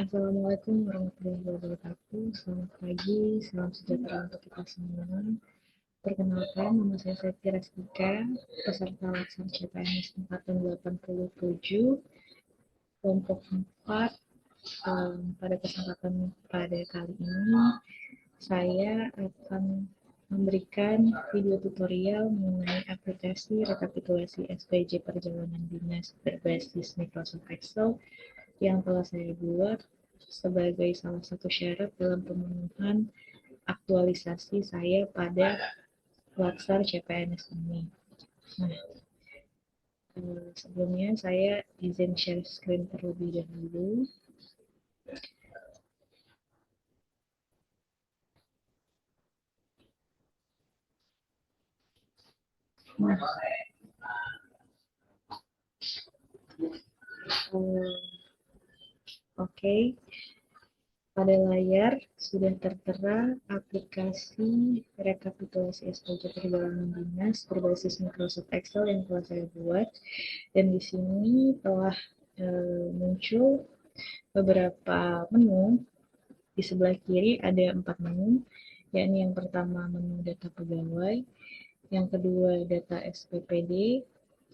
Assalamualaikum warahmatullahi wabarakatuh. Selamat pagi, salam sejahtera untuk kita semua. Perkenalkan, nama saya Septi Rastika, peserta laksana CPNS angkatan 87, kelompok 4. Pada kesempatan pada kali ini, saya akan memberikan video tutorial mengenai aplikasi rekapitulasi SPJ perjalanan dinas berbasis Microsoft Excel yang telah saya buat sebagai salah satu syarat dalam pemenuhan aktualisasi saya pada Laksar CPNS ini. Nah, sebelumnya saya izin share screen terlebih dahulu. Nah, oke. Pada layar sudah tertera aplikasi rekapitulasi SPJ perjalanan dinas berbasis Microsoft Excel yang telah saya buat, dan di sini telah muncul beberapa menu. Di sebelah kiri ada 4 menu, yakni yang pertama menu data pegawai, yang kedua data SPPD,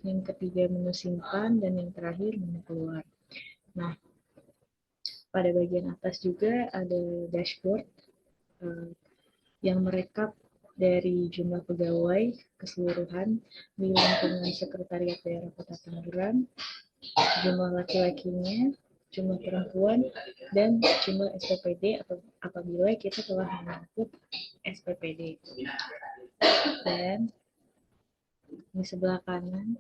yang ketiga menu simpan, dan yang terakhir menu keluar. Nah, pada bagian atas juga ada dashboard yang merekap dari jumlah pegawai keseluruhan di lingkungan Sekretariat Daerah Kota Tangerang, jumlah laki-lakinya, jumlah perempuan, dan jumlah SPPD atau apabila kita telah menginput SPPD. Dan di sebelah kanan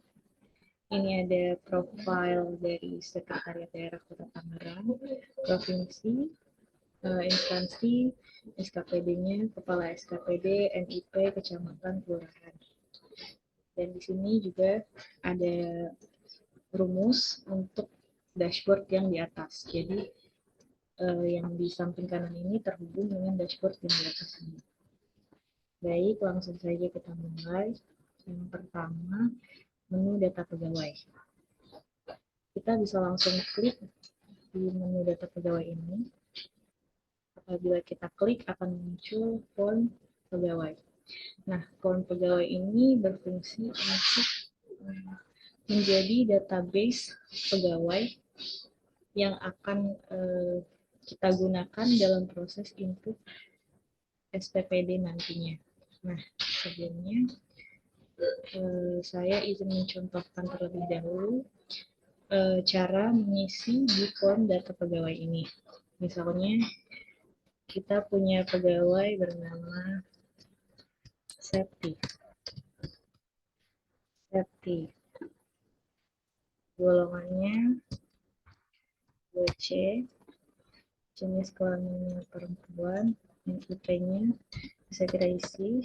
ini ada profil dari Sekretariat Daerah Kota Tangerang, provinsi, instansi, SKPD-nya, kepala SKPD, NIP, kecamatan, kelurahan. Dan di sini juga ada rumus untuk dashboard yang di atas. Jadi yang di samping kanan ini terhubung dengan dashboard yang di atas ini. Baik, langsung saja kita mulai. Yang pertama, menu data pegawai. Kita bisa langsung klik di menu data pegawai ini. Apabila kita klik akan muncul form pegawai. Nah, form pegawai ini berfungsi untuk menjadi database pegawai yang akan kita gunakan dalam proses input SPPD nantinya. Nah, sebelumnya saya izin mencontohkan terlebih dahulu cara mengisi di form data pegawai ini. Misalnya, kita punya pegawai bernama Septi. Golongannya 2C, jenis kelaminnya perempuan, IP-nya bisa kita isi.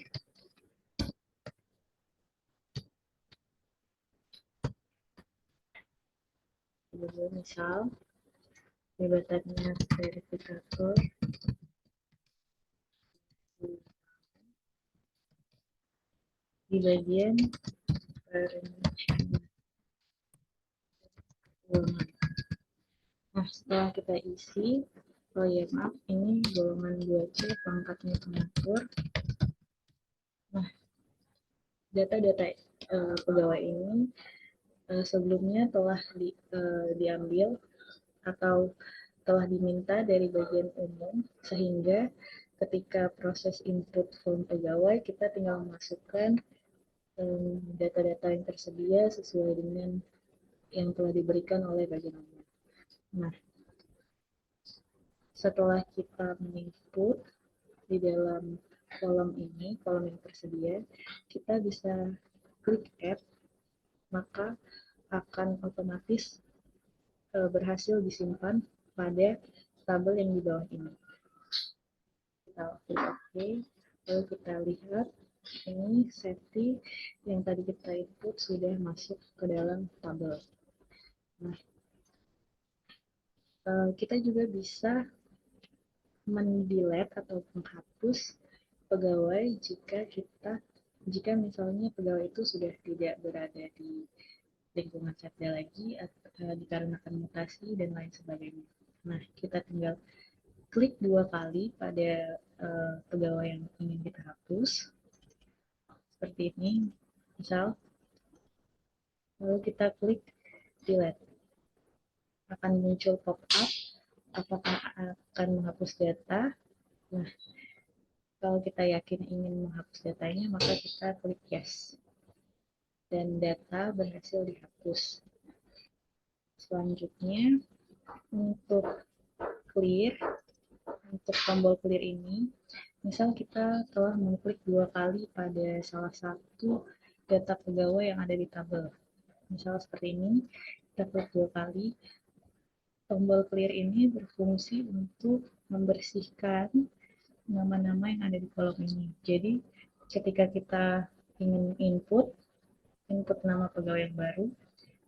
Misal, jabatannya verifikator, di bagian perencanaan keuangan. Nah, setelah kita isi, oh ya maaf, ini golongan 2C, pangkatnya pengatur. Nah, data-data pegawai ini sebelumnya telah diambil atau telah diminta dari bagian umum, sehingga ketika proses input form pegawai, kita tinggal memasukkan data-data yang tersedia sesuai dengan yang telah diberikan oleh bagian umum. Nah, setelah kita menginput di dalam kolom ini, kolom yang tersedia, kita bisa klik Add, maka akan otomatis berhasil disimpan pada tabel yang di bawah ini. Kita klik OK, lalu kita lihat ini Septi yang tadi kita input sudah masuk ke dalam tabel. Nah, kita juga bisa mendelete atau menghapus pegawai jika misalnya pegawai itu sudah tidak berada di lingkungan Setda lagi dikarenakan mutasi dan lain sebagainya. Nah, kita tinggal klik 2 kali pada pegawai yang ingin kita hapus, seperti ini, misal, lalu kita klik delete. Akan muncul pop-up, apakah akan menghapus data. Nah, kalau kita yakin ingin menghapus datanya, maka kita klik yes. Dan data berhasil dihapus. Selanjutnya, untuk clear, untuk tombol clear ini, misal kita telah mengklik 2 kali pada salah satu data pegawai yang ada di tabel. Misal seperti ini, kita klik 2 kali. Tombol clear ini berfungsi untuk membersihkan nama-nama yang ada di kolom ini. Jadi, ketika kita ingin input nama pegawai yang baru,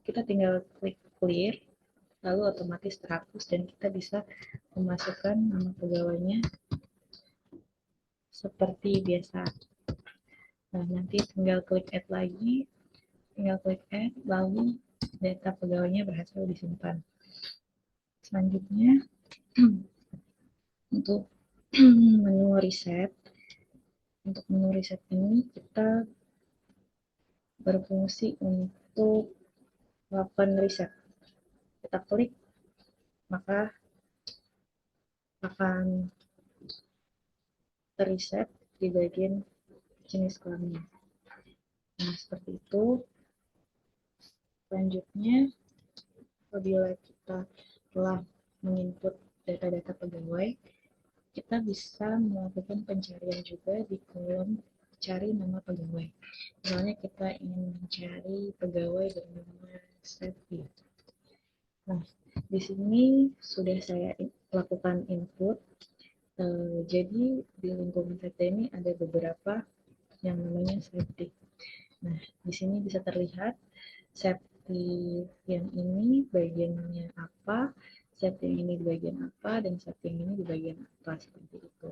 kita tinggal klik clear, lalu otomatis terhapus dan kita bisa memasukkan nama pegawainya seperti biasa. Nah, nanti tinggal klik add lagi, tinggal klik add, lalu data pegawainya berhasil disimpan. Selanjutnya, untuk menu reset, untuk menu reset ini kita berfungsi untuk melakukan reset. Kita klik, maka akan terreset di bagian jenis kelamin. Nah, seperti itu. Selanjutnya, apabila kita telah menginput data-data pegawai, kita bisa melakukan pencarian juga di kolom cari nama pegawai. Misalnya kita ingin mencari pegawai bernama Sevi. Nah, di sini sudah saya lakukan input. Jadi di lingkungan saya ini ada beberapa yang namanya safety. Nah, di sini bisa terlihat safety yang ini bagiannya apa, safety yang ini di bagian apa, dan safety yang ini di bagian apa, seperti itu.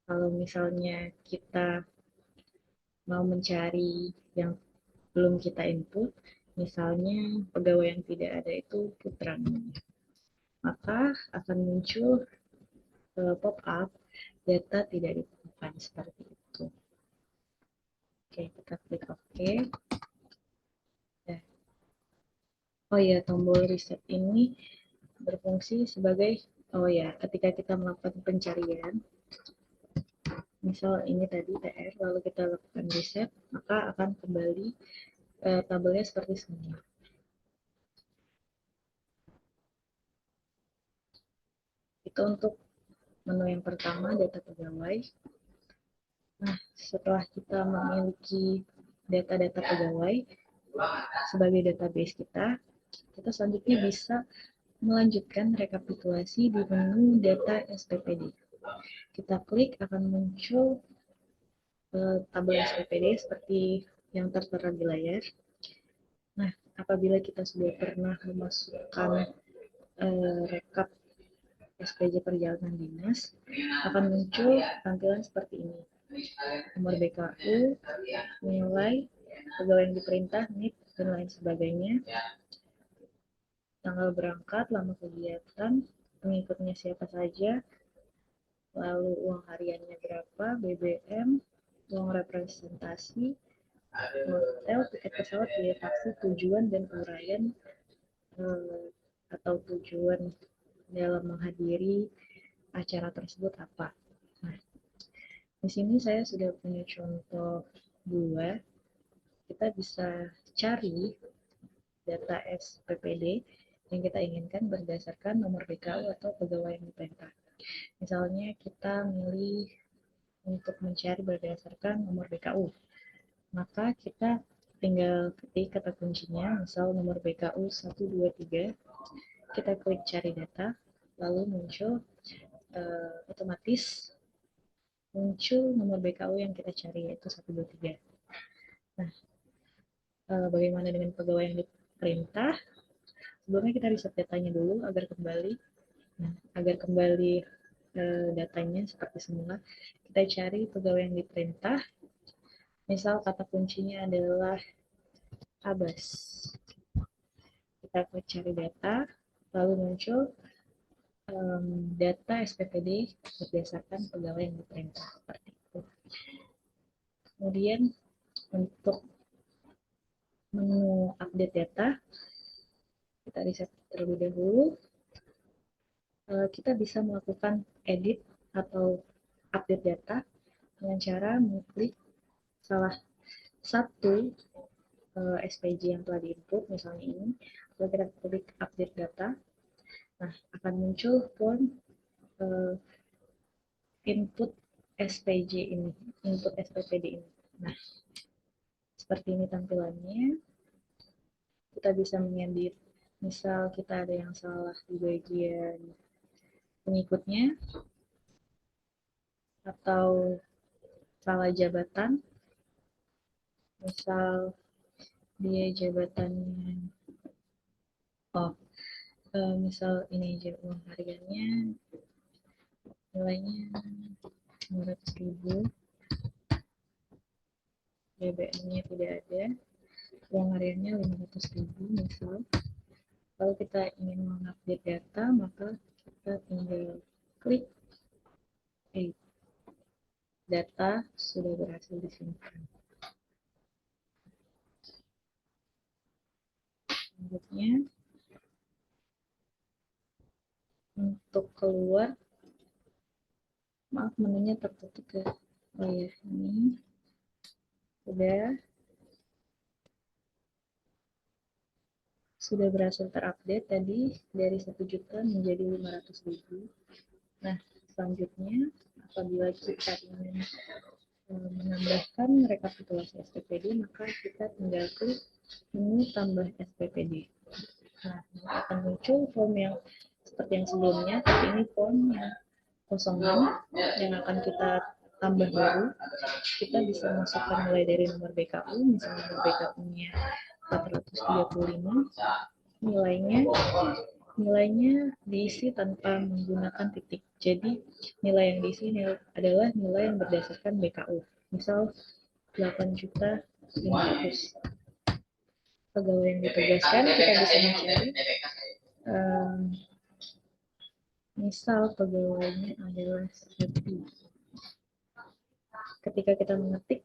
Kalau misalnya kita mau mencari yang belum kita input, misalnya pegawai yang tidak ada itu Putra, maka akan muncul pop-up data tidak ditemukan, seperti itu. Oke, kita klik OK. Nah, oh ya, tombol reset ini berfungsi sebagai, oh ya, ketika kita melakukan pencarian, misal ini tadi TR, lalu kita lakukan reset, maka akan kembali tabelnya seperti semula. Itu untuk menu yang pertama, data pegawai. Nah, setelah kita memiliki data-data pegawai sebagai database kita, kita selanjutnya bisa melanjutkan rekapitulasi di menu data SPPD. Kita klik, akan muncul tabel SPPD seperti yang tertera di layar. Nah, apabila kita sudah pernah memasukkan rekap SPJ perjalanan dinas, akan muncul tampilan seperti ini. Nomor BKU, nilai, pegawai yang diperintah, NIP, dan lain sebagainya. Tanggal berangkat, lama kegiatan, pengikutnya siapa saja, lalu uang hariannya berapa, BBM, uang representasi, hotel, tiket pesawat, biaya taksi, tujuan dan uraian atau tujuan dalam menghadiri acara tersebut apa. Nah, di sini saya sudah punya contoh 2. Kita bisa cari data SPPD yang kita inginkan berdasarkan nomor BKU atau pegawai yang diperintah. Misalnya kita milih untuk mencari berdasarkan nomor BKU, maka kita tinggal ketik kata kuncinya, misal nomor BKU 123, kita klik cari data, lalu muncul otomatis muncul nomor BKU yang kita cari, yaitu 123. Nah, bagaimana dengan pegawai yang diperintah? Sebelumnya kita reset datanya dulu agar kembali. Nah, agar kembali datanya seperti semula, kita cari pegawai yang diperintah. Misal kata kuncinya adalah Abbas. kita klik cari data, lalu muncul data SPPD berdasarkan pegawai yang diperintah seperti itu. Kemudian untuk menu update data, kita reset terlebih dahulu. Kita bisa melakukan edit atau update data dengan cara mengklik salah satu SPJ yang telah diinput, misalnya ini. Lalu kita klik update data, nah akan muncul form input SPJ ini, input SPPD ini. Nah, seperti ini tampilannya. Kita bisa mengedit, misal kita ada yang salah di bagian pengikutnya, atau salah jabatan, misal dia jabatannya, misal ini aja uang hariannya, nilainya 500.000, BBM-nya tidak ada, uang hariannya 500.000 misal. Kalau kita ingin mengupdate data, maka kita tinggal klik data sudah berhasil disimpan. Selanjutnya, untuk keluar, maaf menunya tertutup ya. Oh ya, ini sudah berhasil terupdate tadi dari 1 juta menjadi 500.000. Nah, selanjutnya apabila kita ingin menambahkan rekapitulasi SPPD, maka kita tinggal klik menu tambah SPPD. Nah, akan muncul form yang seperti yang sebelumnya, tapi ini form yang kosongan yang akan kita tambah baru. Kita bisa masukkan mulai dari nomor BKU, misalnya nomor BKU-nya 435, nilainya diisi tanpa menggunakan titik. Jadi nilai yang diisi adalah nilai yang berdasarkan BKU. Misal 8.500.000. Pegawai yang ditugaskan kita bisa mencari. Misal pegawainya adalah Happy. Ketika kita mengetik,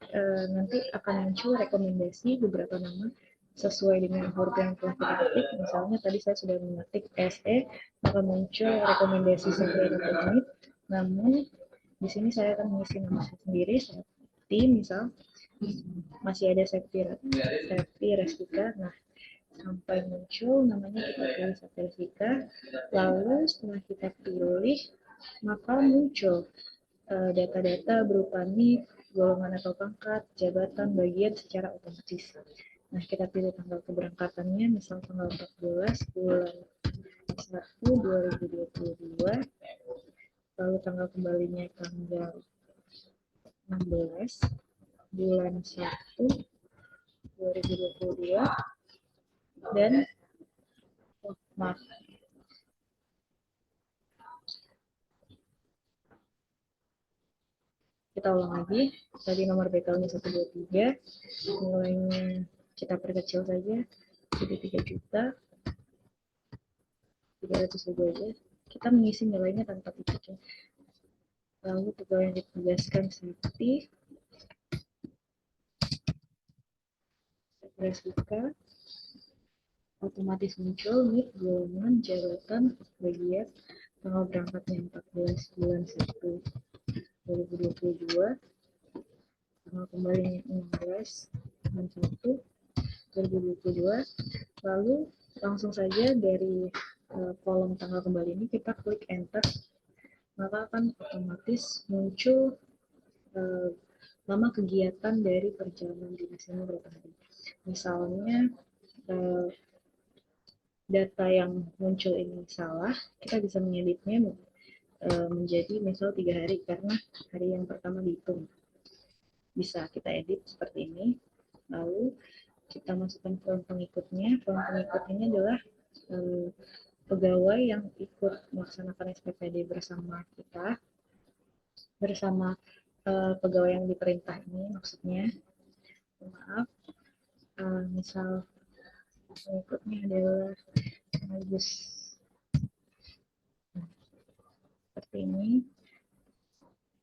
nanti akan muncul rekomendasi beberapa nama sesuai dengan huruf yang telah kita ketik. Misalnya tadi saya sudah mengetik SE, maka muncul rekomendasi software unit. Namun di sini saya akan mengisi nama saya sendiri, seperti misal masih ada Septi Restika. Nah, sampai muncul namanya kita pilih Septi Restika. Lalu setelah kita pilih, maka muncul data-data berupa NIK, golongan atau pangkat, jabatan, bagian secara otomatis. Nah, kita pilih tanggal keberangkatannya, misal tanggal 14 bulan 1 2022, lalu tanggal kembalinya tanggal 16 bulan 1 2022, dan maaf, kita ulang lagi. Tadi nomor BKU-nya 123, nilainya kita perkecil saja jadi 3.300.000 aja. Kita mengisi nilainya tanpa titik. Lalu pegawai yang ditugaskan Sakti, Resika, otomatis muncul NIK, golongan, jabatan, bagian, tanggal berangkatnya 14 bulan 1 2022, tanggal kembalinya 16 bulan 1 2022. Lalu langsung saja dari kolom tanggal kembali ini kita klik enter, maka akan otomatis muncul lama kegiatan dari perjalanan dinas ini berapa hari. Misalnya data yang muncul ini salah, kita bisa mengeditnya menjadi misal 3 hari karena hari yang pertama dihitung. Bisa kita edit seperti ini. Lalu kita masukkan form pengikutnya. Form pengikut ini adalah pegawai yang ikut melaksanakan SPPD bersama kita, bersama pegawai yang diperintah ini maksudnya. Maaf, misal Berikutnya adalah Agus. Nah, seperti ini.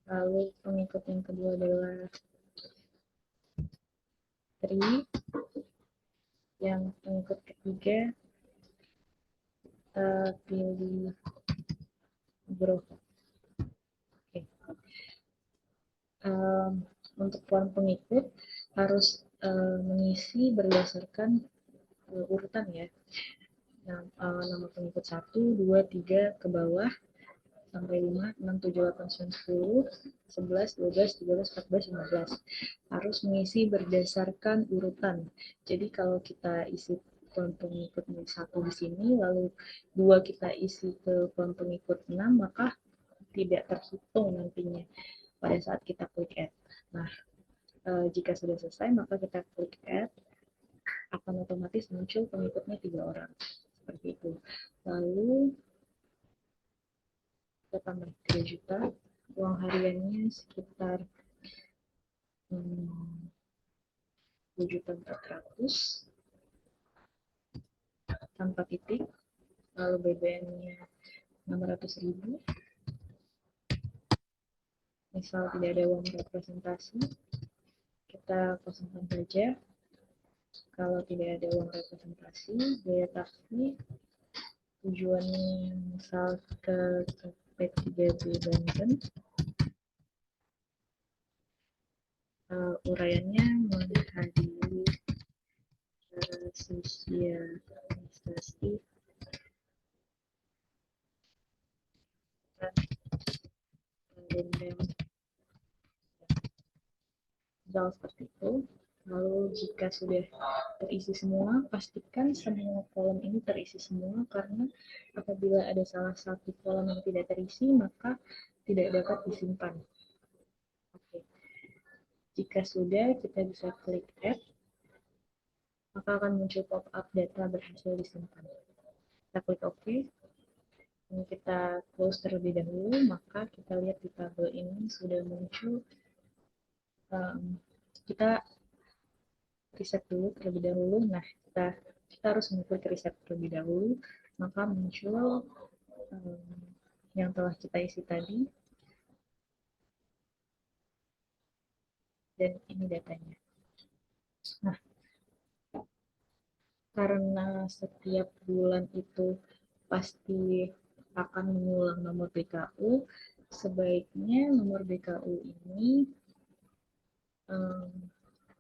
Lalu pengikut yang kedua adalah Tri. Yang pengikut ketiga pilih Bro. Oke. Untuk form pengikut harus mengisi berdasarkan urutan ya. Nama pengikut 1, 2, 3 ke bawah sampai 5, 6, 7, 8, 9, 10, 11, 12, 13, 14, 15. Harus mengisi berdasarkan urutan. Jadi kalau kita isi form pengikut 1 di sini, lalu 2 kita isi ke form pengikut 6, maka tidak terhitung nantinya pada saat kita klik add. Nah, jika sudah selesai, maka kita klik add, akan otomatis muncul pengikutnya 3 orang. Seperti itu. Lalu kita tambah 3 juta, uang hariannya sekitar 2.400.000 tanpa titik, lalu BBM-nya 600.000. Misal tidak ada uang representasi, kita kosongkan saja. Kalau tidak ada uang representasi, biaya taksi tujuannya misal ke P3B Banten, uraiannya menghadiri sosial administrasi dan dendam seperti itu. Lalu jika sudah terisi semua, pastikan semua kolom ini terisi semua, karena apabila ada salah satu kolom yang tidak terisi, maka tidak dapat disimpan. Oke. Jika sudah, kita bisa klik add, maka akan muncul pop-up data berhasil disimpan. Kita klik OK. Ini kita close terlebih dahulu, maka kita lihat di tabel ini sudah muncul. Kita riset dulu terlebih dahulu. Nah, kita harus mengklik riset terlebih dahulu, maka muncul yang telah kita isi tadi, dan ini datanya. Nah, karena setiap bulan itu pasti akan mengulang nomor BKU, sebaiknya nomor BKU ini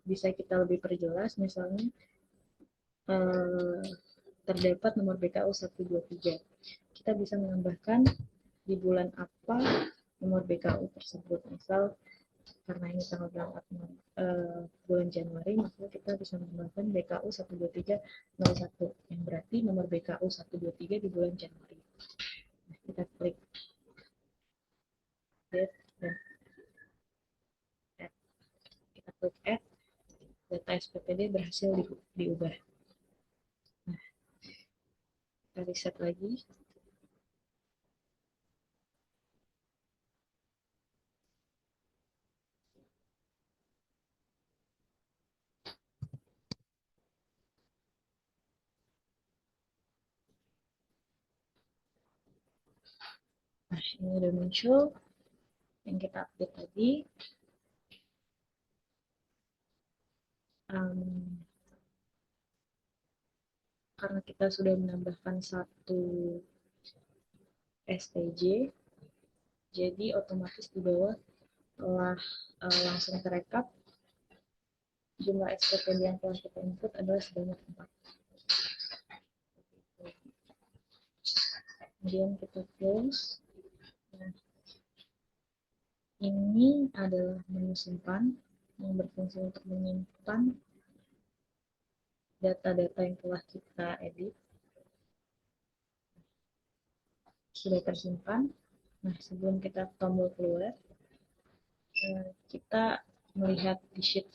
bisa kita lebih perjelas. Misalnya terdapat nomor BKU 123, kita bisa menambahkan di bulan apa nomor BKU tersebut. Misal karena ini tanggal berangkat bulan Januari, maka kita bisa menambahkan BKU 12301, yang berarti nomor BKU 123 di bulan Januari. Nah, kita klik date dan add. Kita klik add, data SPPD berhasil diubah. Nah, kita reset lagi. Nah, ini udah muncul yang kita update tadi. Karena kita sudah menambahkan satu STJ, jadi otomatis di bawah telah langsung terekap jumlah SPPD yang telah kita input adalah sebanyak 4. Kemudian kita close. Nah, ini adalah menu simpan yang berfungsi untuk menyimpan data-data yang telah kita edit. Sudah tersimpan. Nah, sebelum kita tombol keluar, kita melihat di sheet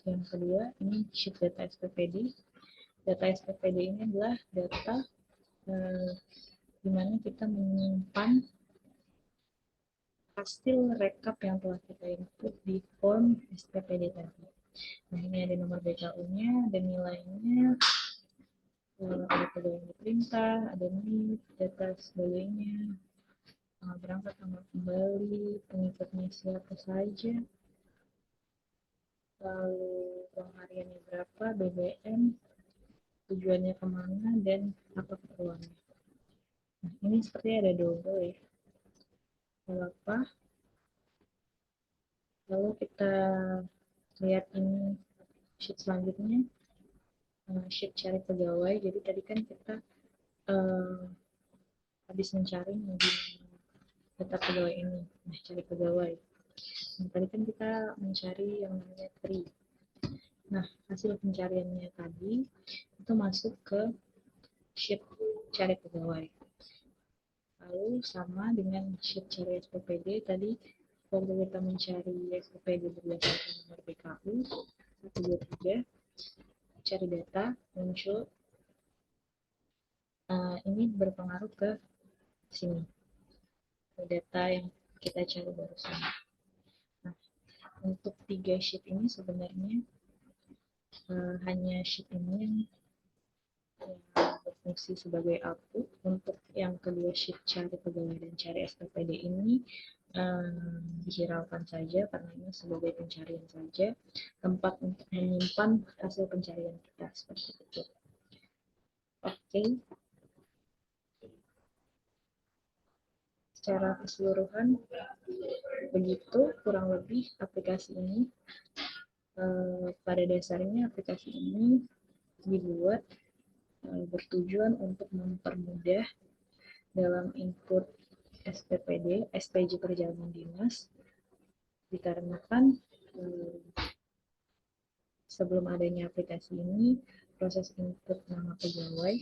yang kedua, ini sheet data SPPD. Data SPPD ini adalah data di mana kita menyimpan hasil rekap yang telah kita input di form SPPD tadi. Nah, ini ada nomor BKU-nya, ada nilainya, ada yang diperintah, ada NIP, data sebagainya, tanggal berangkat, tanggal kembali, pengikutnya siapa saja, lalu uang hariannya berapa, BBM, tujuannya kemana, dan apa keperluannya. Nah, ini seperti ada double ya. Lalu apa? Lalu kita lihat ini sheet selanjutnya, sheet cari pegawai. Jadi tadi kan kita uh, habis mencari di data pegawai ini. Nah, cari pegawai. Nah, tadi kan kita mencari yang namanya tree. Nah, hasil pencariannya tadi itu masuk ke sheet cari pegawai. Lalu sama dengan sheet cari SPPD tadi, waktu kita mencari SPPD berdasarkan nomor PKU 123, cari data muncul, ini berpengaruh ke sini, ke data yang kita cari barusan. Nah, untuk 3 sheet ini sebenarnya hanya sheet ini yang berfungsi sebagai output. Untuk yang kedua sheet cari pegawai dan cari SPPD ini dihiraukan saja karena ini sebagai pencarian saja, tempat untuk menyimpan hasil pencarian kita seperti itu. Oke. Secara keseluruhan begitu kurang lebih aplikasi ini. Pada dasarnya aplikasi ini dibuat bertujuan untuk mempermudah dalam input SPPD, SPJ perjalanan dinas, dikarenakan sebelum adanya aplikasi ini, proses input nama pegawai,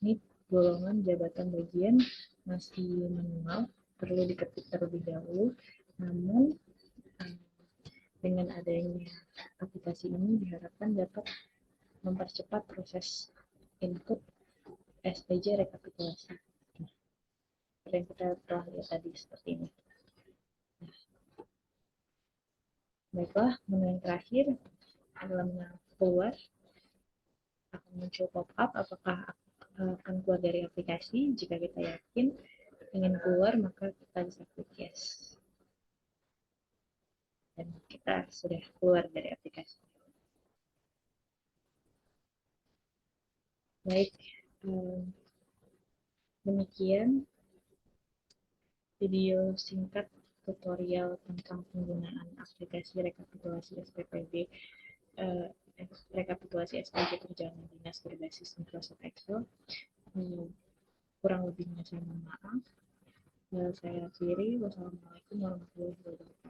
ini golongan jabatan bagian masih manual, perlu diketik terlebih dahulu, namun dengan adanya aplikasi ini diharapkan dapat mempercepat proses input SPJ rekapitulasi. Yang kita telah lihat tadi seperti ini. Baiklah, menu yang terakhir adalah menu keluar. Akan muncul pop-up apakah akan keluar dari aplikasi. Jika kita yakin ingin keluar, maka kita bisa klik yes. Dan kita sudah keluar dari aplikasi. Baik, demikian video singkat tutorial tentang penggunaan aplikasi rekapitulasi SPPD, rekapitulasi SPJ perjalanan dinas berbasis Microsoft Excel. Kurang lebihnya saya mohon maaf. Saya akhiri. Wassalamualaikum warahmatullahi wabarakatuh.